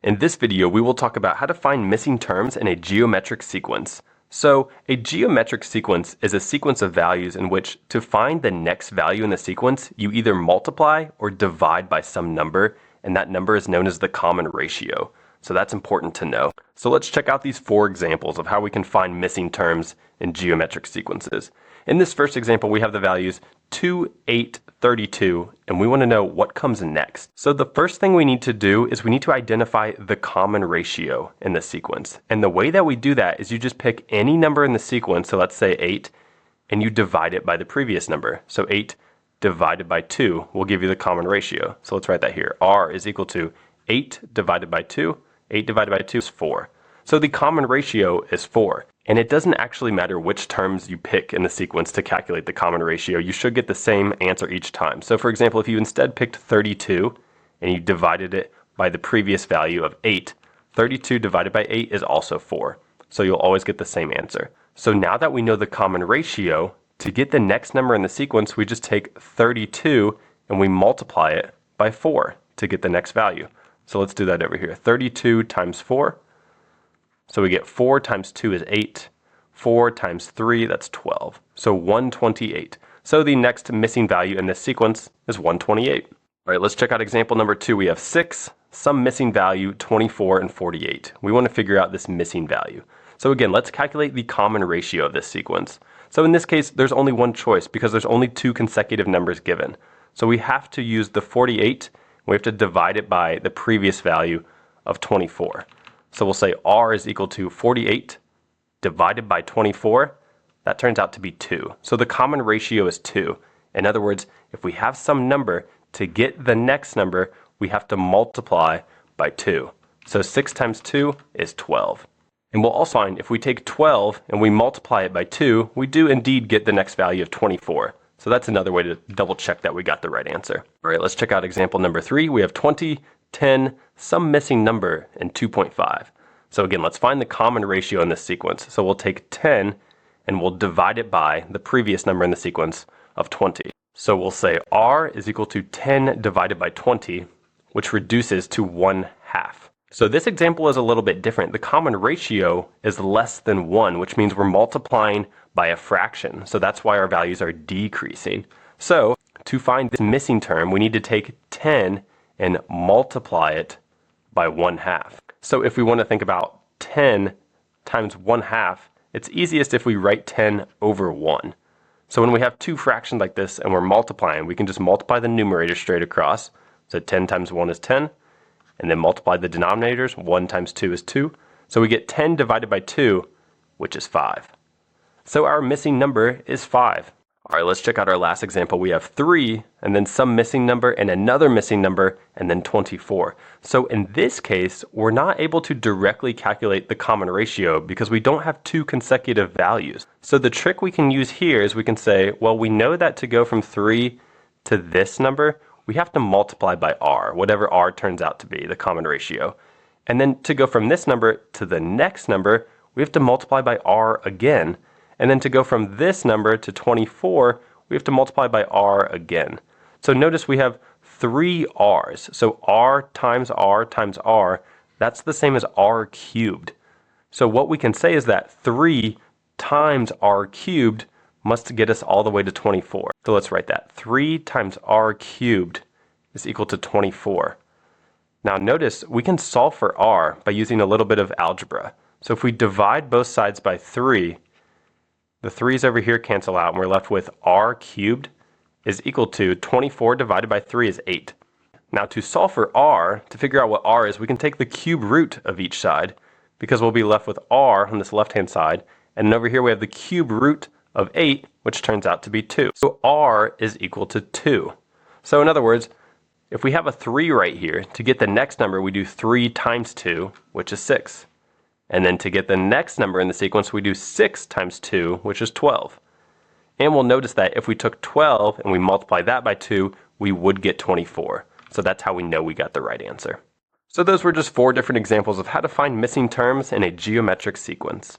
In this video, we will talk about how to find missing terms in a geometric sequence. So, a geometric sequence is a sequence of values in which, to find the next value in the sequence, you either multiply or divide by some number, and that number is known as the common ratio. So that's important to know. So let's check out these 4 examples of how we can find missing terms in geometric sequences. In this first example, we have the values 2, 8, 32, and we want to know what comes next. So the first thing we need to do is we need to identify the common ratio in the sequence. And the way that we do that is you just pick any number in the sequence, so let's say 8, and you divide it by the previous number. So 8 divided by 2 will give you the common ratio. So let's write that here. R is equal to 8 divided by 2. 8 divided by 2 is 4. So the common ratio is 4. And it doesn't actually matter which terms you pick in the sequence to calculate the common ratio. You should get the same answer each time. So for example, if you instead picked 32 and you divided it by the previous value of 8, 32 divided by 8 is also 4. So you'll always get the same answer. So now that we know the common ratio, to get the next number in the sequence, we just take 32 and we multiply it by 4 to get the next value. So let's do that over here. 32 times 4. So we get 4 times 2 is 8. 4 times 3, that's 12. So 128. So the next missing value in this sequence is 128. All right, let's check out example number 2. We have 6, some missing value, 24 and 48. We want to figure out this missing value. So again, let's calculate the common ratio of this sequence. So in this case, there's only one choice because there's only 2 consecutive numbers given. So we have to use the 48. We have to divide it by the previous value of 24. So we'll say R is equal to 48 divided by 24. That turns out to be 2. So the common ratio is 2. In other words, if we have some number, to get the next number, we have to multiply by 2. So 6 times 2 is 12. And we'll also find if we take 12 and we multiply it by 2, we do indeed get the next value of 24. So that's another way to double check that we got the right answer. All right, let's check out example number 3. We have 20, 10, some missing number, and 2.5. So again, let's find the common ratio in this sequence. So we'll take 10 and we'll divide it by the previous number in the sequence of 20. So we'll say R is equal to 10 divided by 20, which reduces to 1/2. So this example is a little bit different. The common ratio is less than 1, which means we're multiplying by a fraction. So that's why our values are decreasing. So to find this missing term, we need to take 10 and multiply it by 1/2. So if we want to think about 10 times 1/2, it's easiest if we write 10 over 1. So when we have 2 fractions like this and we're multiplying, we can just multiply the numerator straight across. So 10 times 1 is 10. And then multiply the denominators. 1 times 2 is 2. So we get 10 divided by 2, which is 5. So our missing number is 5. All right, let's check out our last example. We have 3, and then some missing number, and another missing number, and then 24. So in this case, we're not able to directly calculate the common ratio because we don't have 2 consecutive values. So the trick we can use here is we can say, well, we know that to go from 3 to this number, we have to multiply by R, whatever R turns out to be, the common ratio. And then to go from this number to the next number, we have to multiply by R again. And then to go from this number to 24, we have to multiply by R again. So notice we have 3 R's. So R times R times R, that's the same as R cubed. So what we can say is that 3 times R cubed must get us all the way to 24. So let's write that. 3 times R cubed is equal to 24. Now notice we can solve for R by using a little bit of algebra. So if we divide both sides by 3, the 3's over here cancel out and we're left with R cubed is equal to 24 divided by 3 is 8. Now to solve for R, to figure out what R is, we can take the cube root of each side because we'll be left with R on this left-hand side. And then over here we have the cube root of 8, which turns out to be 2. So R is equal to 2. So in other words, if we have a 3 right here, to get the next number, we do 3 times 2, which is 6. And then to get the next number in the sequence, we do 6 times 2, which is 12. And we'll notice that if we took 12 and we multiply that by 2, we would get 24. So that's how we know we got the right answer. So those were just 4 different examples of how to find missing terms in a geometric sequence.